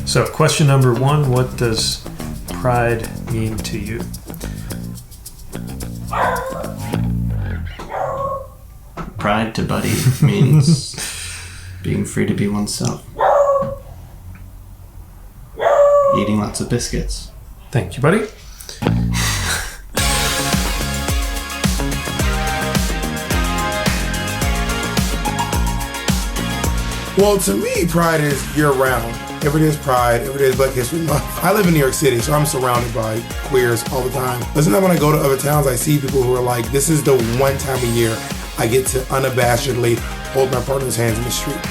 So, question number 1, what does pride mean to you? Pride to Buddy means being free to be oneself. Eating lots of biscuits. Thank you, buddy. Well, to me, Pride is year-round. Every day is Pride. Every day is Black History Month. I live in New York City, so I'm surrounded by queers all the time. But sometimes when I go to other towns, I see people who are like, this is the one time a year I get to unabashedly hold my partner's hands in the street.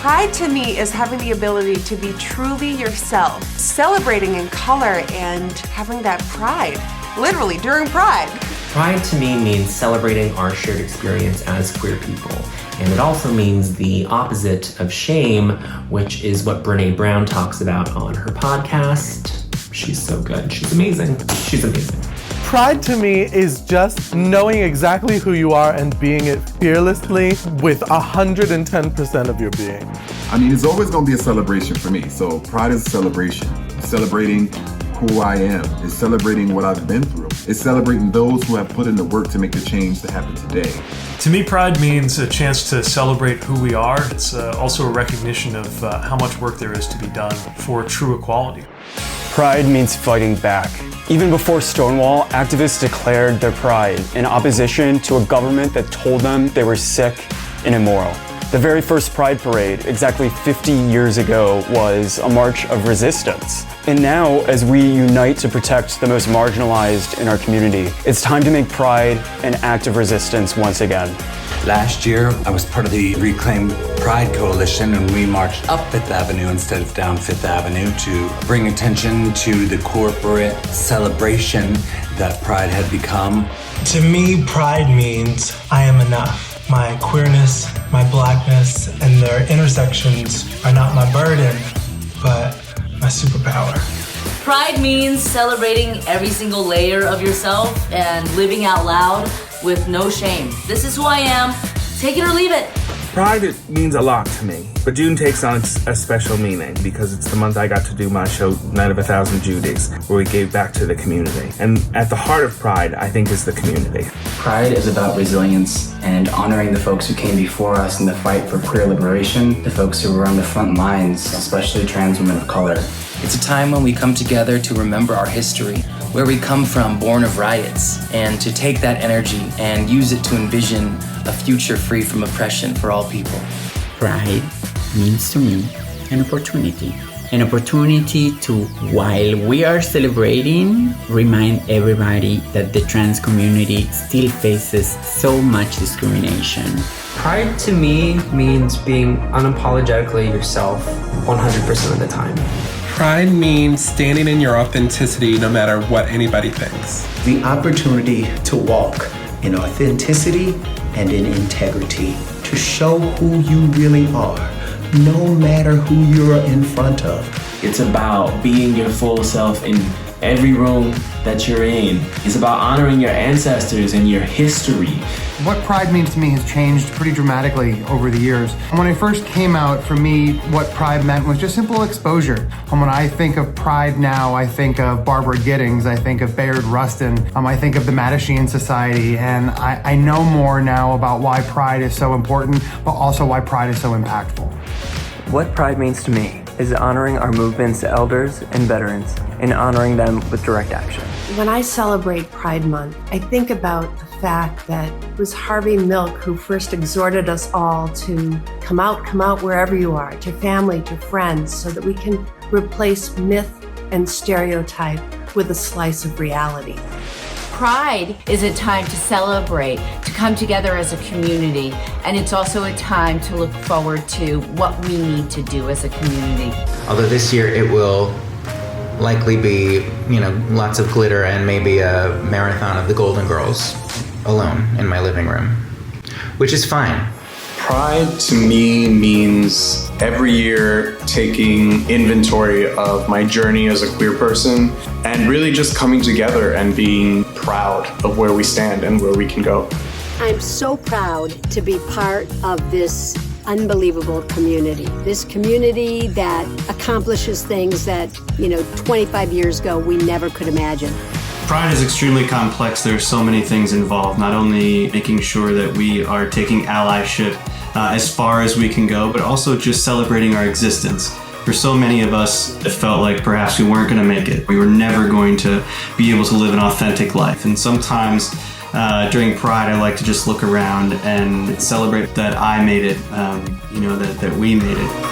Pride to me is having the ability to be truly yourself, celebrating in color and having that pride, literally during Pride. Pride to me means celebrating our shared experience as queer people. And it also means the opposite of shame, which is what Brené Brown talks about on her podcast. She's so good. She's amazing. She's amazing. Pride to me is just knowing exactly who you are and being it fearlessly with 110% of your being. I mean, it's always going to be a celebration for me. So Pride is a celebration. Celebrating who I am. It's celebrating what I've been through. It's celebrating those who have put in the work to make the change to happen today. To me, Pride means a chance to celebrate who we are. It's also a recognition of how much work there is to be done for true equality. Pride means fighting back. Even before Stonewall, activists declared their pride in opposition to a government that told them they were sick and immoral. The very first Pride Parade, exactly 50 years ago, was a march of resistance. And now, as we unite to protect the most marginalized in our community, it's time to make Pride an act of resistance once again. Last year, I was part of the Reclaim Pride Coalition, and we marched up Fifth Avenue instead of down Fifth Avenue to bring attention to the corporate celebration that Pride had become. To me, Pride means I am enough. My queerness, my blackness, and their intersections are not my burden, but my superpower. Pride means celebrating every single layer of yourself and living out loud with no shame. This is who I am. Take it or leave it. Pride means a lot to me, but June takes on a special meaning because it's the month I got to do my show, Night of a Thousand Judies, where we gave back to the community. And at the heart of Pride, I think, is the community. Pride is about resilience and honoring the folks who came before us in the fight for queer liberation, the folks who were on the front lines, especially trans women of color. It's a time when we come together to remember our history, where we come from, born of riots, and to take that energy and use it to envision a future free from oppression for all people. Pride means to me an opportunity. An opportunity to, while we are celebrating, remind everybody that the trans community still faces so much discrimination. Pride to me means being unapologetically yourself 100% of the time. Pride means standing in your authenticity no matter what anybody thinks. The opportunity to walk in authenticity and in integrity, to show who you really are, no matter who you're in front of. It's about being your full self in every room that you're in. It's about honoring your ancestors and your history. What Pride means to me has changed pretty dramatically over the years. And when I first came out, for me, what Pride meant was just simple exposure. And when I think of Pride now, I think of Barbara Giddings, I think of Bayard Rustin, I think of the Mattachine Society, and I know more now about why Pride is so important, but also why Pride is so impactful. What Pride means to me is honoring our movement's elders and veterans and honoring them with direct action. When I celebrate Pride Month, I think about the fact that it was Harvey Milk who first exhorted us all to come out wherever you are, to family, to friends, so that we can replace myth and stereotype with a slice of reality. Pride is a time to celebrate, to come together as a community, and it's also a time to look forward to what we need to do as a community. Although this year it will likely be, lots of glitter and maybe a marathon of the Golden Girls alone in my living room, which is fine. Pride to me means every year taking inventory of my journey as a queer person and really just coming together and being proud of where we stand and where we can go. I'm so proud to be part of this unbelievable community. This community that accomplishes things that, 25 years ago we never could imagine. Pride is extremely complex. There's so many things involved, not only making sure that we are taking allyship as far as we can go, but also just celebrating our existence. For so many of us, it felt like perhaps we weren't going to make it. We were never going to be able to live an authentic life. And sometimes during Pride, I like to just look around and celebrate that I made it, that we made it.